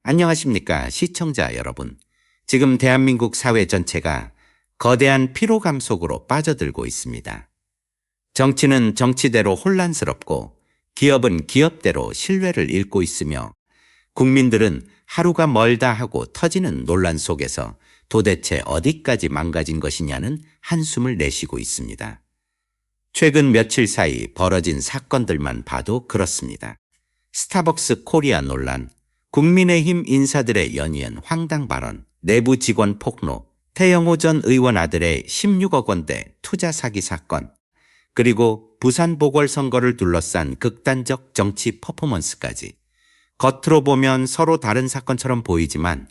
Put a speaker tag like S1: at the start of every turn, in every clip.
S1: 안녕하십니까, 시청자 여러분. 지금 대한민국 사회 전체가 거대한 피로감 속으로 빠져들고 있습니다. 정치는 정치대로 혼란스럽고 기업은 기업대로 신뢰를 잃고 있으며 국민들은 하루가 멀다 하고 터지는 논란 속에서 도대체 어디까지 망가진 것이냐는 한숨을 내쉬고 있습니다. 최근 며칠 사이 벌어진 사건들만 봐도 그렇습니다. 스타벅스 코리아 논란, 국민의힘 인사들의 연이은 황당 발언, 내부 직원 폭로, 태영호 전 의원 아들의 16억 원대 투자 사기 사건, 그리고 부산 보궐선거를 둘러싼 극단적 정치 퍼포먼스까지 겉으로 보면 서로 다른 사건처럼 보이지만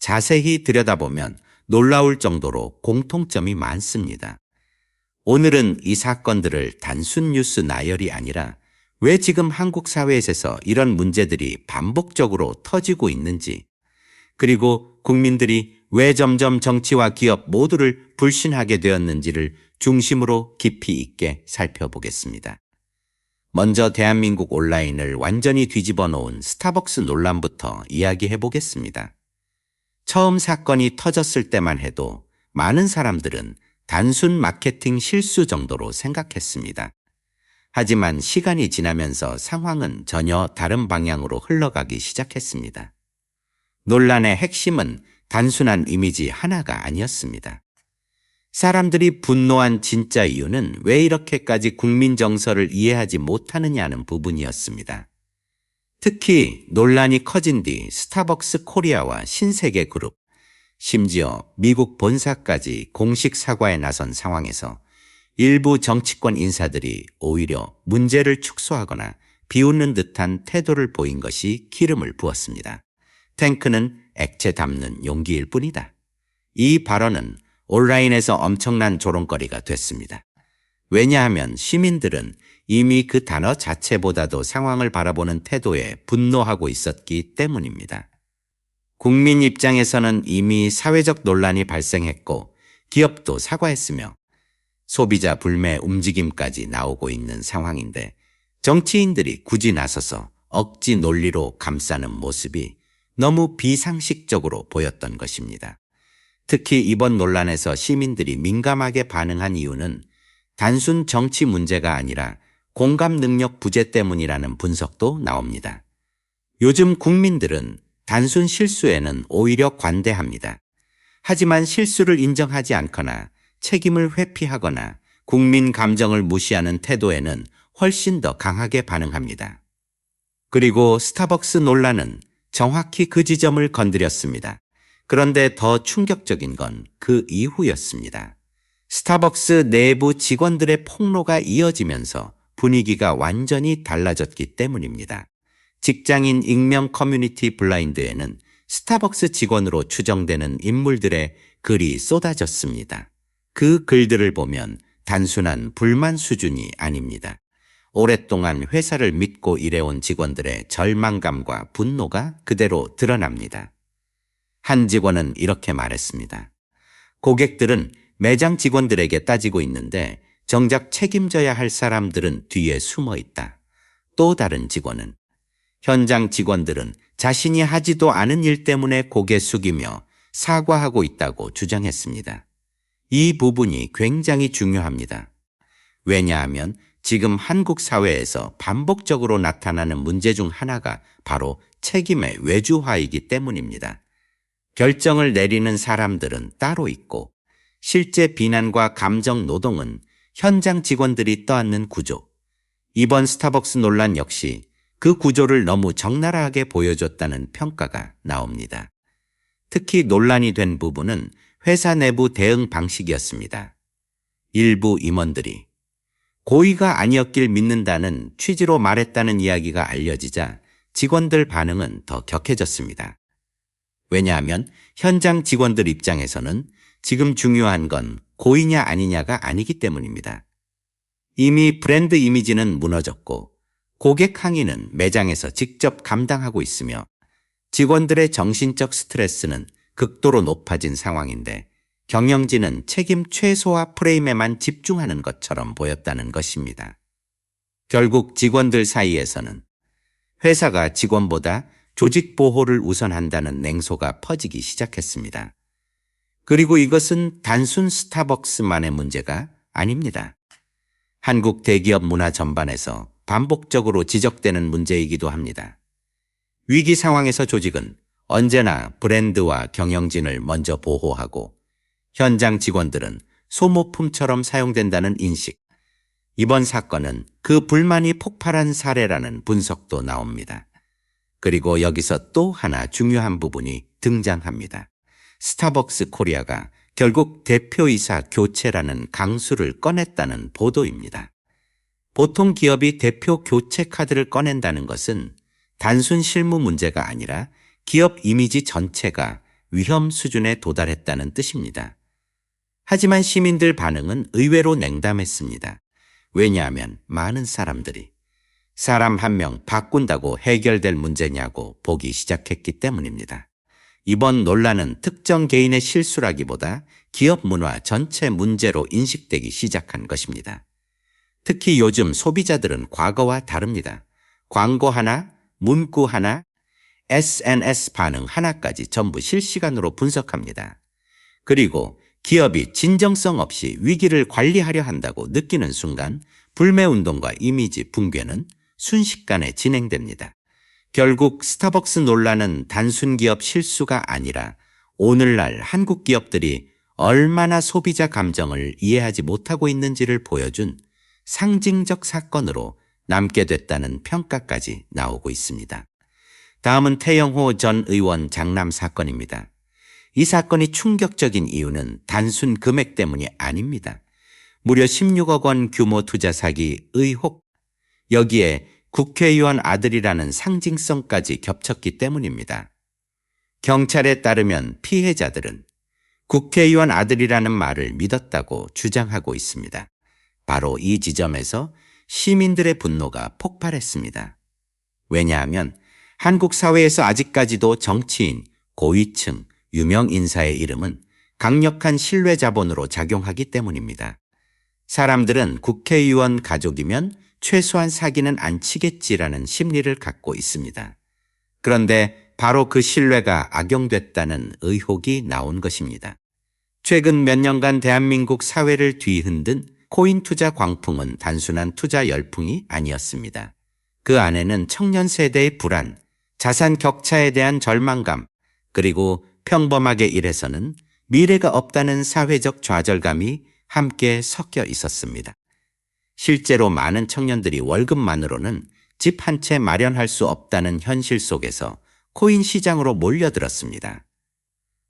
S1: 자세히 들여다보면 놀라울 정도로 공통점이 많습니다. 오늘은 이 사건들을 단순 뉴스 나열이 아니라 왜 지금 한국 사회에서 이런 문제들이 반복적으로 터지고 있는지, 그리고 국민들이 왜 점점 정치와 기업 모두를 불신하게 되었는지를 중심으로 깊이 있게 살펴보겠습니다. 먼저 대한민국 온라인을 완전히 뒤집어 놓은 스타벅스 논란부터 이야기해 보겠습니다. 처음 사건이 터졌을 때만 해도 많은 사람들은 단순 마케팅 실수 정도로 생각했습니다. 하지만 시간이 지나면서 상황은 전혀 다른 방향으로 흘러가기 시작했습니다. 논란의 핵심은 단순한 이미지 하나가 아니었습니다. 사람들이 분노한 진짜 이유는 왜 이렇게까지 국민 정서를 이해하지 못하느냐는 부분이었습니다. 특히 논란이 커진 뒤 스타벅스 코리아와 신세계그룹, 심지어 미국 본사까지 공식 사과에 나선 상황에서 일부 정치권 인사들이 오히려 문제를 축소하거나 비웃는 듯한 태도를 보인 것이 기름을 부었습니다. 탱크는 액체 담는 용기일 뿐이다. 이 발언은 온라인에서 엄청난 조롱거리가 됐습니다. 왜냐하면 시민들은 이미 그 단어 자체보다도 상황을 바라보는 태도에 분노하고 있었기 때문입니다. 국민 입장에서는 이미 사회적 논란이 발생했고 기업도 사과했으며 소비자 불매 움직임까지 나오고 있는 상황인데 정치인들이 굳이 나서서 억지 논리로 감싸는 모습이 너무 비상식적으로 보였던 것입니다. 특히 이번 논란에서 시민들이 민감하게 반응한 이유는 단순 정치 문제가 아니라 공감 능력 부재 때문이라는 분석도 나옵니다. 요즘 국민들은 단순 실수에는 오히려 관대합니다. 하지만 실수를 인정하지 않거나 책임을 회피하거나 국민 감정을 무시하는 태도에는 훨씬 더 강하게 반응합니다. 그리고 스타벅스 논란은 정확히 그 지점을 건드렸습니다. 그런데 더 충격적인 건 그 이후였습니다. 스타벅스 내부 직원들의 폭로가 이어지면서 분위기가 완전히 달라졌기 때문입니다. 직장인 익명 커뮤니티 블라인드에는 스타벅스 직원으로 추정되는 인물들의 글이 쏟아졌습니다. 그 글들을 보면 단순한 불만 수준이 아닙니다. 오랫동안 회사를 믿고 일해온 직원들의 절망감과 분노가 그대로 드러납니다. 한 직원은 이렇게 말했습니다. 고객들은 매장 직원들에게 따지고 있는데 정작 책임져야 할 사람들은 뒤에 숨어 있다. 또 다른 직원은 현장 직원들은 자신이 하지도 않은 일 때문에 고개 숙이며 사과하고 있다고 주장했습니다. 이 부분이 굉장히 중요합니다. 왜냐하면 지금 한국 사회에서 반복적으로 나타나는 문제 중 하나가 바로 책임의 외주화이기 때문입니다. 결정을 내리는 사람들은 따로 있고 실제 비난과 감정 노동은 현장 직원들이 떠안는 구조. 이번 스타벅스 논란 역시 그 구조를 너무 적나라하게 보여줬다는 평가가 나옵니다. 특히 논란이 된 부분은 회사 내부 대응 방식이었습니다. 일부 임원들이 고의가 아니었길 믿는다는 취지로 말했다는 이야기가 알려지자 직원들 반응은 더 격해졌습니다. 왜냐하면 현장 직원들 입장에서는 지금 중요한 건 고의냐 아니냐가 아니기 때문입니다. 이미 브랜드 이미지는 무너졌고 고객 항의는 매장에서 직접 감당하고 있으며 직원들의 정신적 스트레스는 극도로 높아진 상황인데 경영진은 책임 최소화 프레임에만 집중하는 것처럼 보였다는 것입니다. 결국 직원들 사이에서는 회사가 직원보다 조직 보호를 우선한다는 냉소가 퍼지기 시작했습니다. 그리고 이것은 단순 스타벅스만의 문제가 아닙니다. 한국 대기업 문화 전반에서 반복적으로 지적되는 문제이기도 합니다. 위기 상황에서 조직은 언제나 브랜드와 경영진을 먼저 보호하고 현장 직원들은 소모품처럼 사용된다는 인식. 이번 사건은 그 불만이 폭발한 사례라는 분석도 나옵니다. 그리고 여기서 또 하나 중요한 부분이 등장합니다. 스타벅스 코리아가 결국 대표이사 교체라는 강수를 꺼냈다는 보도입니다. 보통 기업이 대표 교체 카드를 꺼낸다는 것은 단순 실무 문제가 아니라 기업 이미지 전체가 위험 수준에 도달했다는 뜻입니다. 하지만 시민들 반응은 의외로 냉담했습니다. 왜냐하면 많은 사람들이 사람 한 명 바꾼다고 해결될 문제냐고 보기 시작했기 때문입니다. 이번 논란은 특정 개인의 실수라기보다 기업 문화 전체 문제로 인식되기 시작한 것입니다. 특히 요즘 소비자들은 과거와 다릅니다. 광고 하나, 문구 하나, SNS 반응 하나까지 전부 실시간으로 분석합니다. 그리고 기업이 진정성 없이 위기를 관리하려 한다고 느끼는 순간 불매운동과 이미지 붕괴는 순식간에 진행됩니다. 결국 스타벅스 논란은 단순 기업 실수가 아니라 오늘날 한국 기업들이 얼마나 소비자 감정을 이해하지 못하고 있는지를 보여준 상징적 사건으로 남게 됐다는 평가까지 나오고 있습니다. 다음은 태영호 전 의원 장남 사건입니다. 이 사건이 충격적인 이유는 단순 금액 때문이 아닙니다. 무려 16억 원 규모 투자 사기 의혹, 여기에 국회의원 아들이라는 상징성까지 겹쳤기 때문입니다. 경찰에 따르면 피해자들은 국회의원 아들이라는 말을 믿었다고 주장하고 있습니다. 바로 이 지점에서 시민들의 분노가 폭발했습니다. 왜냐하면 한국 사회에서 아직까지도 정치인, 고위층, 유명 인사의 이름은 강력한 신뢰 자본으로 작용하기 때문입니다. 사람들은 국회의원 가족이면 최소한 사기는 안 치겠지라는 심리를 갖고 있습니다. 그런데 바로 그 신뢰가 악용됐다는 의혹이 나온 것입니다. 최근 몇 년간 대한민국 사회를 뒤흔든 코인 투자 광풍은 단순한 투자 열풍이 아니었습니다. 그 안에는 청년 세대의 불안, 자산 격차에 대한 절망감, 그리고 평범하게 일해서는 미래가 없다는 사회적 좌절감이 함께 섞여 있었습니다. 실제로 많은 청년들이 월급만으로는 집 한 채 마련할 수 없다는 현실 속에서 코인 시장으로 몰려들었습니다.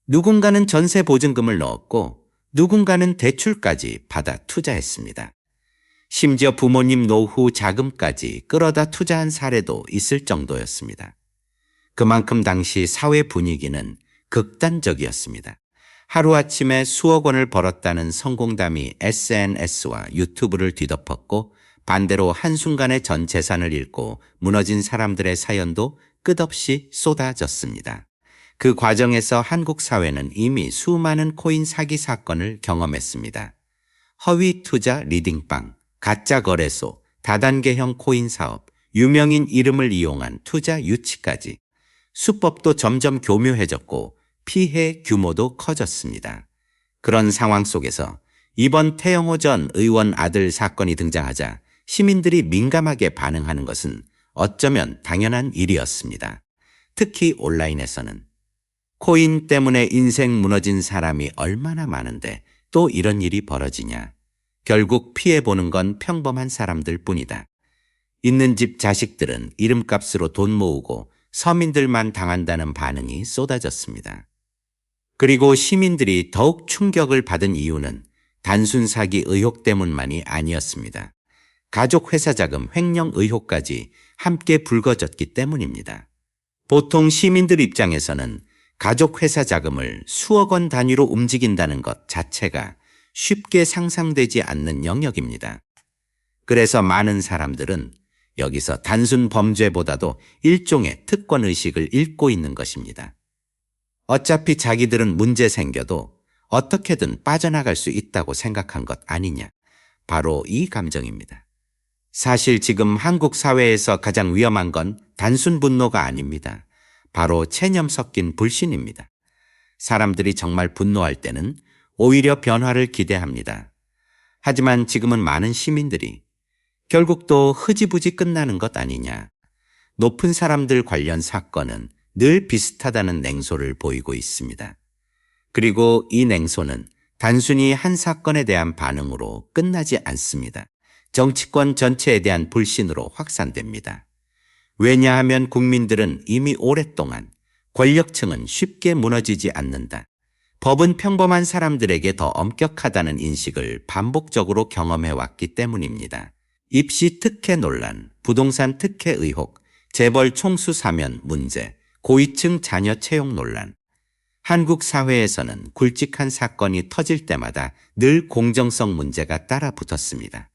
S1: 누군가는 전세 보증금을 넣었고 누군가는 대출까지 받아 투자했습니다. 심지어 부모님 노후 자금까지 끌어다 투자한 사례도 있을 정도였습니다. 그만큼 당시 사회 분위기는 극단적이었습니다. 하루아침에 수억 원을 벌었다는 성공담이 SNS와 유튜브를 뒤덮었고 반대로 한순간에 전 재산을 잃고 무너진 사람들의 사연도 끝없이 쏟아졌습니다. 그 과정에서 한국 사회는 이미 수많은 코인 사기 사건을 경험했습니다. 허위 투자 리딩방, 가짜 거래소, 다단계형 코인 사업, 유명인 이름을 이용한 투자 유치까지 수법도 점점 교묘해졌고 피해 규모도 커졌습니다. 그런 상황 속에서 이번 태영호 전 의원 아들 사건이 등장하자 시민들이 민감하게 반응하는 것은 어쩌면 당연한 일이었습니다. 특히 온라인에서는 코인 때문에 인생 무너진 사람이 얼마나 많은데 또 이런 일이 벌어지냐. 결국 피해보는 건 평범한 사람들 뿐이다. 있는 집 자식들은 이름값으로 돈 모으고 서민들만 당한다는 반응이 쏟아졌습니다. 그리고 시민들이 더욱 충격을 받은 이유는 단순 사기 의혹 때문만이 아니었습니다. 가족 회사 자금 횡령 의혹까지 함께 불거졌기 때문입니다. 보통 시민들 입장에서는 가족 회사 자금을 수억 원 단위로 움직인다는 것 자체가 쉽게 상상되지 않는 영역입니다. 그래서 많은 사람들은 여기서 단순 범죄보다도 일종의 특권의식을 잃고 있는 것입니다. 어차피 자기들은 문제 생겨도 어떻게든 빠져나갈 수 있다고 생각한 것 아니냐. 바로 이 감정입니다. 사실 지금 한국 사회에서 가장 위험한 건 단순 분노가 아닙니다. 바로 체념 섞인 불신입니다. 사람들이 정말 분노할 때는 오히려 변화를 기대합니다. 하지만 지금은 많은 시민들이 결국 또 흐지부지 끝나는 것 아니냐. 높은 사람들 관련 사건은 늘 비슷하다는 냉소를 보이고 있습니다. 그리고 이 냉소는 단순히 한 사건에 대한 반응으로 끝나지 않습니다. 정치권 전체에 대한 불신으로 확산됩니다. 왜냐하면 국민들은 이미 오랫동안 권력층은 쉽게 무너지지 않는다. 법은 평범한 사람들에게 더 엄격하다는 인식을 반복적으로 경험해왔기 때문입니다. 입시 특혜 논란, 부동산 특혜 의혹, 재벌 총수 사면 문제, 고위층 자녀 채용 논란. 한국 사회에서는 굵직한 사건이 터질 때마다 늘 공정성 문제가 따라 붙었습니다.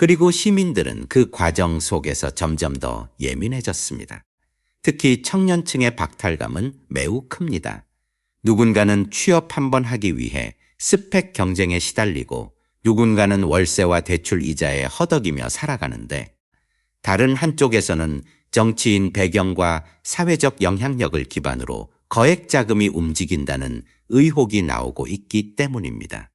S1: 그리고 시민들은 그 과정 속에서 점점 더 예민해졌습니다. 특히 청년층의 박탈감은 매우 큽니다. 누군가는 취업 한번 하기 위해 스펙 경쟁에 시달리고 누군가는 월세와 대출 이자에 허덕이며 살아가는데 다른 한쪽에서는 정치인 배경과 사회적 영향력을 기반으로 거액 자금이 움직인다는 의혹이 나오고 있기 때문입니다.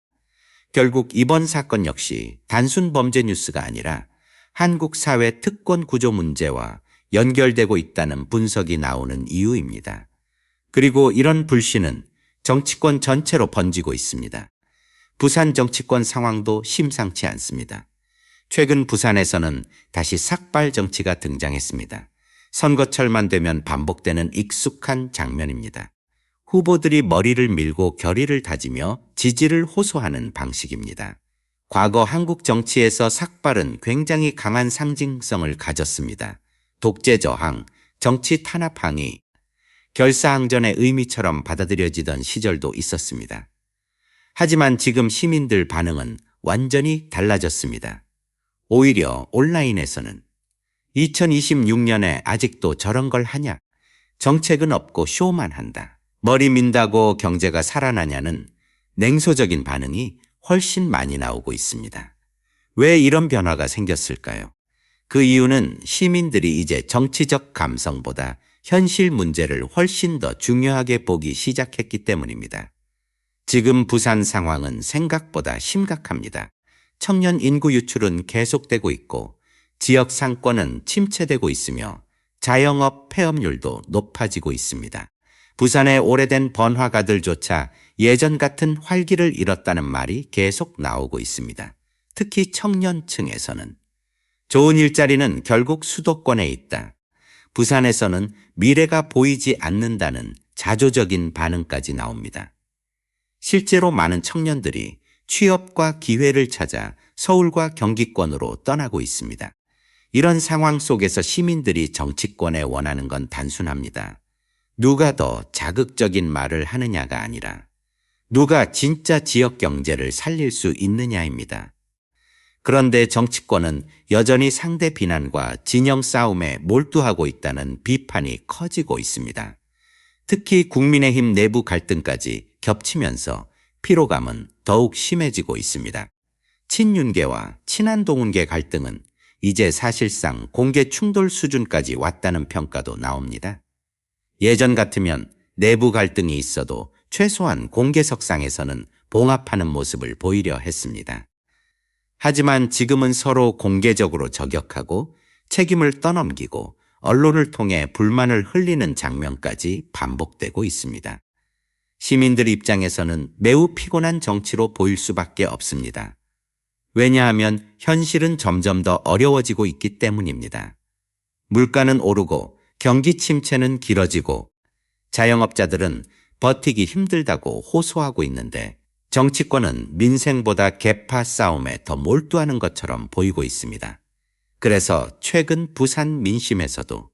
S1: 결국 이번 사건 역시 단순 범죄 뉴스가 아니라 한국 사회 특권 구조 문제와 연결되고 있다는 분석이 나오는 이유입니다. 그리고 이런 불신은 정치권 전체로 번지고 있습니다. 부산 정치권 상황도 심상치 않습니다. 최근 부산에서는 다시 삭발 정치가 등장했습니다. 선거철만 되면 반복되는 익숙한 장면입니다. 후보들이 머리를 밀고 결의를 다지며 지지를 호소하는 방식입니다. 과거 한국 정치에서 삭발은 굉장히 강한 상징성을 가졌습니다. 독재 저항, 정치 탄압 항의, 결사항전의 의미처럼 받아들여지던 시절도 있었습니다. 하지만 지금 시민들 반응은 완전히 달라졌습니다. 오히려 온라인에서는 2026년에 아직도 저런 걸 하냐? 정책은 없고 쇼만 한다. 머리 민다고 경제가 살아나냐는 냉소적인 반응이 훨씬 많이 나오고 있습니다. 왜 이런 변화가 생겼을까요? 그 이유는 시민들이 이제 정치적 감성보다 현실 문제를 훨씬 더 중요하게 보기 시작했기 때문입니다. 지금 부산 상황은 생각보다 심각합니다. 청년 인구 유출은 계속되고 있고 지역 상권은 침체되고 있으며 자영업 폐업률도 높아지고 있습니다. 부산의 오래된 번화가들조차 예전 같은 활기를 잃었다는 말이 계속 나오고 있습니다. 특히 청년층에서는 좋은 일자리는 결국 수도권에 있다. 부산에서는 미래가 보이지 않는다는 자조적인 반응까지 나옵니다. 실제로 많은 청년들이 취업과 기회를 찾아 서울과 경기권으로 떠나고 있습니다. 이런 상황 속에서 시민들이 정치권에 원하는 건 단순합니다. 누가 더 자극적인 말을 하느냐가 아니라 누가 진짜 지역 경제를 살릴 수 있느냐입니다. 그런데 정치권은 여전히 상대 비난과 진영 싸움에 몰두하고 있다는 비판이 커지고 있습니다. 특히 국민의힘 내부 갈등까지 겹치면서 피로감은 더욱 심해지고 있습니다. 친윤계와 친한동훈계 갈등은 이제 사실상 공개 충돌 수준까지 왔다는 평가도 나옵니다. 예전 같으면 내부 갈등이 있어도 최소한 공개석상에서는 봉합하는 모습을 보이려 했습니다. 하지만 지금은 서로 공개적으로 저격하고 책임을 떠넘기고 언론을 통해 불만을 흘리는 장면까지 반복되고 있습니다. 시민들 입장에서는 매우 피곤한 정치로 보일 수밖에 없습니다. 왜냐하면 현실은 점점 더 어려워지고 있기 때문입니다. 물가는 오르고 경기 침체는 길어지고 자영업자들은 버티기 힘들다고 호소하고 있는데 정치권은 민생보다 계파 싸움에 더 몰두하는 것처럼 보이고 있습니다. 그래서 최근 부산 민심에서도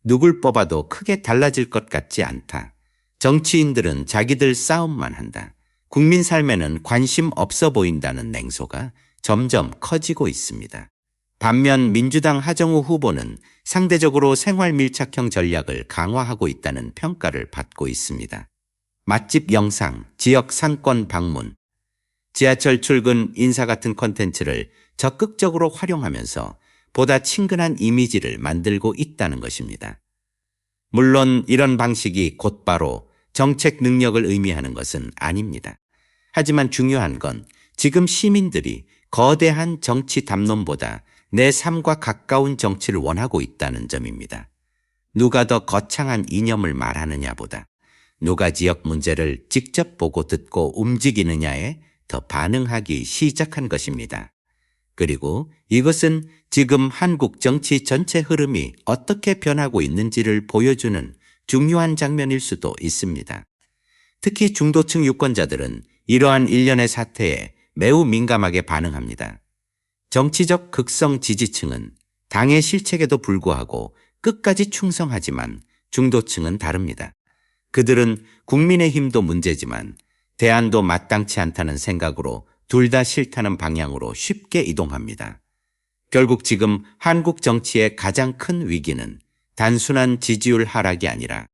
S1: 누굴 뽑아도 크게 달라질 것 같지 않다. 정치인들은 자기들 싸움만 한다. 국민 삶에는 관심 없어 보인다는 냉소가 점점 커지고 있습니다. 반면 민주당 하정우 후보는 상대적으로 생활 밀착형 전략을 강화하고 있다는 평가를 받고 있습니다. 맛집 영상, 지역 상권 방문, 지하철 출근 인사 같은 콘텐츠를 적극적으로 활용하면서 보다 친근한 이미지를 만들고 있다는 것입니다. 물론 이런 방식이 곧바로 정책 능력을 의미하는 것은 아닙니다. 하지만 중요한 건 지금 시민들이 거대한 정치 담론보다 내 삶과 가까운 정치를 원하고 있다는 점입니다. 누가 더 거창한 이념을 말하느냐보다 누가 지역 문제를 직접 보고 듣고 움직이느냐에 더 반응하기 시작한 것입니다. 그리고 이것은 지금 한국 정치 전체 흐름이 어떻게 변하고 있는지를 보여주는 중요한 장면일 수도 있습니다. 특히 중도층 유권자들은 이러한 일련의 사태에 매우 민감하게 반응합니다. 정치적 극성 지지층은 당의 실책에도 불구하고 끝까지 충성하지만 중도층은 다릅니다. 그들은 국민의힘도 문제지만 대안도 마땅치 않다는 생각으로 둘 다 싫다는 방향으로 쉽게 이동합니다. 결국 지금 한국 정치의 가장 큰 위기는 단순한 지지율 하락이 아니라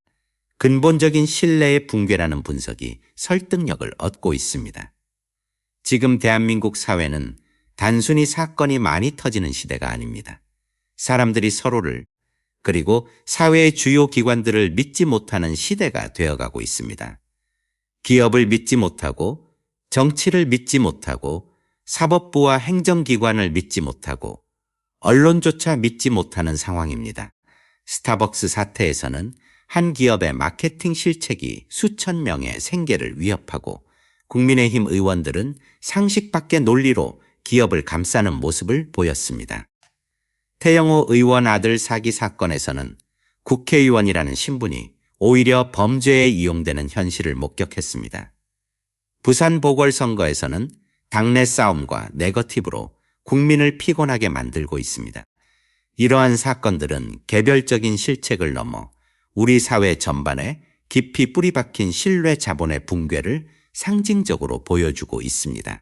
S1: 근본적인 신뢰의 붕괴라는 분석이 설득력을 얻고 있습니다. 지금 대한민국 사회는 단순히 사건이 많이 터지는 시대가 아닙니다. 사람들이 서로를 그리고 사회의 주요 기관들을 믿지 못하는 시대가 되어가고 있습니다. 기업을 믿지 못하고 정치를 믿지 못하고 사법부와 행정기관을 믿지 못하고 언론조차 믿지 못하는 상황입니다. 스타벅스 사태에서는 한 기업의 마케팅 실책이 수천 명의 생계를 위협하고 국민의힘 의원들은 상식 밖의 논리로 기업을 감싸는 모습을 보였습니다. 태영호 의원 아들 사기 사건에서는 국회의원이라는 신분이 오히려 범죄에 이용되는 현실을 목격했습니다. 부산 보궐선거에서는 당내 싸움과 네거티브로 국민을 피곤하게 만들고 있습니다. 이러한 사건들은 개별적인 실책을 넘어 우리 사회 전반에 깊이 뿌리박힌 신뢰 자본의 붕괴를 상징적으로 보여주고 있습니다.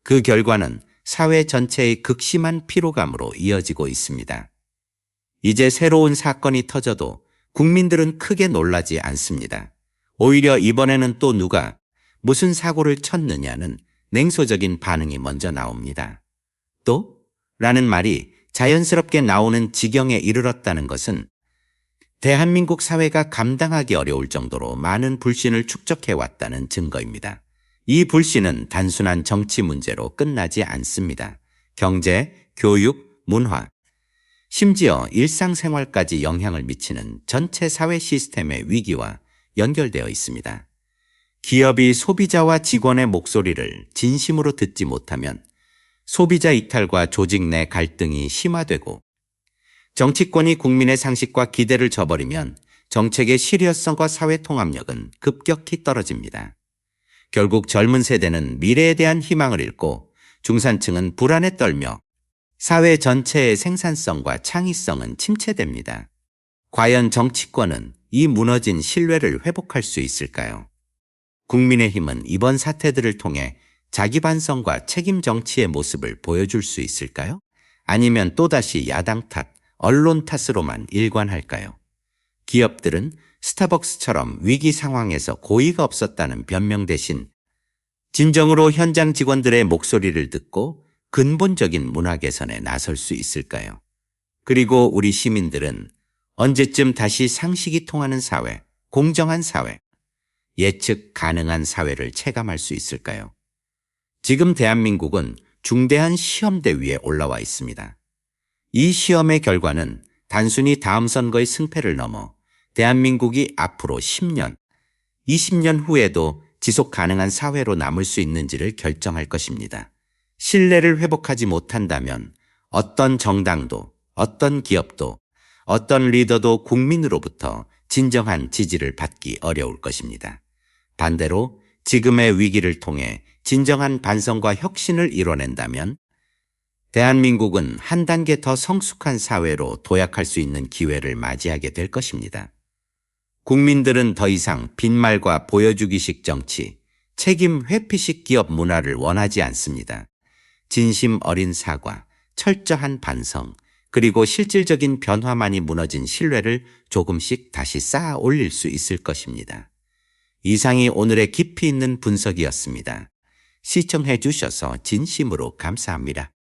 S1: 그 결과는 사회 전체의 극심한 피로감으로 이어지고 있습니다. 이제 새로운 사건이 터져도 국민들은 크게 놀라지 않습니다. 오히려 이번에는 또 누가 무슨 사고를 쳤느냐는 냉소적인 반응이 먼저 나옵니다. 또? 라는 말이 자연스럽게 나오는 지경에 이르렀다는 것은 대한민국 사회가 감당하기 어려울 정도로 많은 불신을 축적해왔다는 증거입니다. 이 불신은 단순한 정치 문제로 끝나지 않습니다. 경제, 교육, 문화, 심지어 일상생활까지 영향을 미치는 전체 사회 시스템의 위기와 연결되어 있습니다. 기업이 소비자와 직원의 목소리를 진심으로 듣지 못하면 소비자 이탈과 조직 내 갈등이 심화되고 정치권이 국민의 상식과 기대를 저버리면 정책의 실효성과 사회 통합력은 급격히 떨어집니다. 결국 젊은 세대는 미래에 대한 희망을 잃고 중산층은 불안에 떨며 사회 전체의 생산성과 창의성은 침체됩니다. 과연 정치권은 이 무너진 신뢰를 회복할 수 있을까요? 국민의힘은 이번 사태들을 통해 자기 반성과 책임 정치의 모습을 보여줄 수 있을까요? 아니면 또다시 야당 탓, 언론 탓으로만 일관할까요? 기업들은 스타벅스처럼 위기 상황에서 고의가 없었다는 변명 대신 진정으로 현장 직원들의 목소리를 듣고 근본적인 문화 개선에 나설 수 있을까요? 그리고 우리 시민들은 언제쯤 다시 상식이 통하는 사회, 공정한 사회, 예측 가능한 사회를 체감할 수 있을까요? 지금 대한민국은 중대한 시험대 위에 올라와 있습니다. 이 시험의 결과는 단순히 다음 선거의 승패를 넘어 대한민국이 앞으로 10년, 20년 후에도 지속 가능한 사회로 남을 수 있는지를 결정할 것입니다. 신뢰를 회복하지 못한다면 어떤 정당도, 어떤 기업도, 어떤 리더도 국민으로부터 진정한 지지를 받기 어려울 것입니다. 반대로 지금의 위기를 통해 진정한 반성과 혁신을 이뤄낸다면 대한민국은 한 단계 더 성숙한 사회로 도약할 수 있는 기회를 맞이하게 될 것입니다. 국민들은 더 이상 빈말과 보여주기식 정치, 책임 회피식 기업 문화를 원하지 않습니다. 진심 어린 사과, 철저한 반성, 그리고 실질적인 변화만이 무너진 신뢰를 조금씩 다시 쌓아 올릴 수 있을 것입니다. 이상이 오늘의 깊이 있는 분석이었습니다. 시청해 주셔서 진심으로 감사합니다.